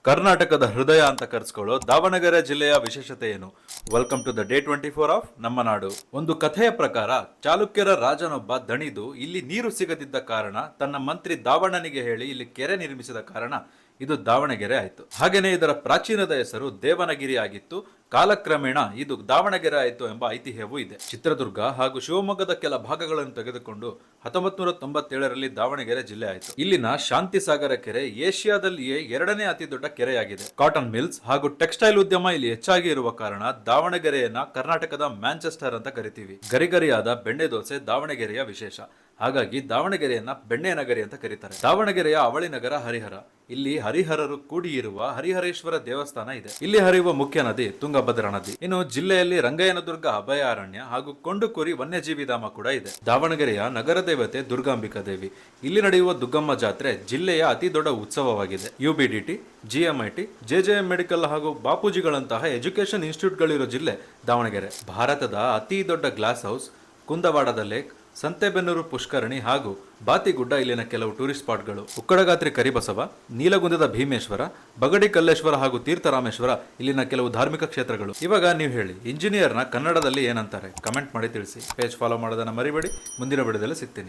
ಕರ್ನಾಟಕದ ಹೃದಯ ಅಂತ ಕರೆಸ್ಕೊಳ್ಳೋ ದಾವಣಗೆರೆ ಜಿಲ್ಲೆಯ ವಿಶೇಷತೆ ಏನು? Welcome to the day 24 of ನಮ್ಮ ನಾಡು. ಒಂದು ಕಥೆಯ ಪ್ರಕಾರ ಚಾಲುಕ್ಯರ ರಾಜನೊಬ್ಬ ದಣಿದು ಇಲ್ಲಿ ನೀರು ಸಿಗದಿದ್ದ ಕಾರಣ ತನ್ನ ಮಂತ್ರಿ ದಾವಣನಿಗೆ ಹೇಳಿ ಇಲ್ಲಿ ಕೆರೆ ನಿರ್ಮಿಸಿದ ಕಾರಣ ಇದು ದಾವಣಗೆರೆ ಆಯಿತು. ಹಾಗೇನೆ ಇದರ ಪ್ರಾಚೀನದ ಹೆಸರು ದೇವನಗಿರಿ ಆಗಿತ್ತು. ಕಾಲಕ್ರಮೇಣ ಇದು ದಾವಣಗೆರೆ ಆಯಿತು ಎಂಬ ಐತಿಹ್ಯವೂ ಇದೆ. ಚಿತ್ರದುರ್ಗ ಹಾಗೂ ಶಿವಮೊಗ್ಗದ ಕೆಲ ಭಾಗಗಳನ್ನು ತೆಗೆದುಕೊಂಡು 1997ರಲ್ಲಿ ದಾವಣಗೆರೆ ಜಿಲ್ಲೆ ಆಯಿತು. ಇಲ್ಲಿನ ಶಾಂತಿ ಸಾಗರ ಕೆರೆ ಏಷ್ಯಾದಲ್ಲಿಯೇ ಎರಡನೇ ಅತಿ ದೊಡ್ಡ ಕೆರೆಯಾಗಿದೆ. ಕಾಟನ್ ಮಿಲ್ಸ್ ಹಾಗೂ ಟೆಕ್ಸ್ಟೈಲ್ ಉದ್ಯಮ ಇಲ್ಲಿ ಹೆಚ್ಚಾಗಿ ಇರುವ ಕಾರಣ ದಾವಣಗೆರೆಯನ್ನ ಕರ್ನಾಟಕದ ಮ್ಯಾಂಚೆಸ್ಟರ್ ಅಂತ ಕರಿತೀವಿ. ಗರಿಗರಿಯಾದ ಬೆಣ್ಣೆ ದೋಸೆ ದಾವಣಗೆರೆಯ ವಿಶೇಷ. ಹಾಗಾಗಿ ದಾವಣಗೆರೆಯನ್ನ ಬೆಣ್ಣೆ ನಗರಿ ಅಂತ ಕರೀತಾರೆ. ದಾವಣಗೆರೆಯ ಅವಳಿ ನಗರ ಹರಿಹರ. ಇಲ್ಲಿ ಹರಿಹರರು ಕೂಡಿಯಿರುವ ಹರಿಹರೇಶ್ವರ ದೇವಸ್ಥಾನ ಇದೆ. ಇಲ್ಲಿ ಹರಿಯುವ ಮುಖ್ಯ ನದಿ ತುಂಗಭದ್ರಾ ನದಿ. ಇನ್ನು ಜಿಲ್ಲೆಯಲ್ಲಿ ರಂಗಯ್ಯನದುರ್ಗ ಅಭಯಾರಣ್ಯ ಹಾಗೂ ಕೊಂಡುಕುರಿ ವನ್ಯಜೀವಿ ಧಾಮ ಕೂಡ ಇದೆ. ದಾವಣಗೆರೆಯ ನಗರ ದೇವತೆ ದುರ್ಗಾಂಬಿಕಾ ದೇವಿ. ಇಲ್ಲಿ ನಡೆಯುವ ದುಗ್ಗಮ್ಮ ಜಾತ್ರೆ ಜಿಲ್ಲೆಯ ಅತಿ ದೊಡ್ಡ ಉತ್ಸವವಾಗಿದೆ. UBDT, GMIT, JJM ಮೆಡಿಕಲ್ ಹಾಗೂ ಬಾಪೂಜಿಗಳಂತಹ ಎಜುಕೇಶನ್ ಇನ್ಸ್ಟಿಟ್ಯೂಟ್ಗಳಿರೋ ಜಿಲ್ಲೆ ದಾವಣಗೆರೆ. ಭಾರತದ ಅತಿ ದೊಡ್ಡ ಗ್ಲಾಸ್ ಹೌಸ್, ಕುಂದವಾಡದ ಲೇಕ್, ಸಂತೆಬೆನ್ನೂರು ಪುಷ್ಕರಣಿ ಹಾಗೂ ಬಾತಿಗುಡ್ಡ ಇಲ್ಲಿನ ಕೆಲವು ಟೂರಿಸ್ಟ್ ಸ್ಪಾಟ್ಗಳು. ಉಕ್ಕಡಗಾತ್ರಿ ಕರಿಬಸವ, ನೀಲಗುಂದದ ಭೀಮೇಶ್ವರ, ಬಗಡಿ ಕಲ್ಲೇಶ್ವರ ಹಾಗೂ ತೀರ್ಥರಾಮೇಶ್ವರ ಇಲ್ಲಿನ ಕೆಲವು ಧಾರ್ಮಿಕ ಕ್ಷೇತ್ರಗಳು. ಇವಾಗ ನೀವು ಹೇಳಿ, ಇಂಜಿನಿಯರ್ನ ಕನ್ನಡದಲ್ಲಿ ಏನಂತಾರೆ? ಕಮೆಂಟ್ ಮಾಡಿ ತಿಳಿಸಿ. ಪೇಜ್ ಫಾಲೋ ಮಾಡೋದನ್ನ ಮರಿಬೇಡಿ. ಮುಂದಿನ ವಿಡಿಯೋದಲ್ಲಿ ಸಿಗ್ತೀನಿ.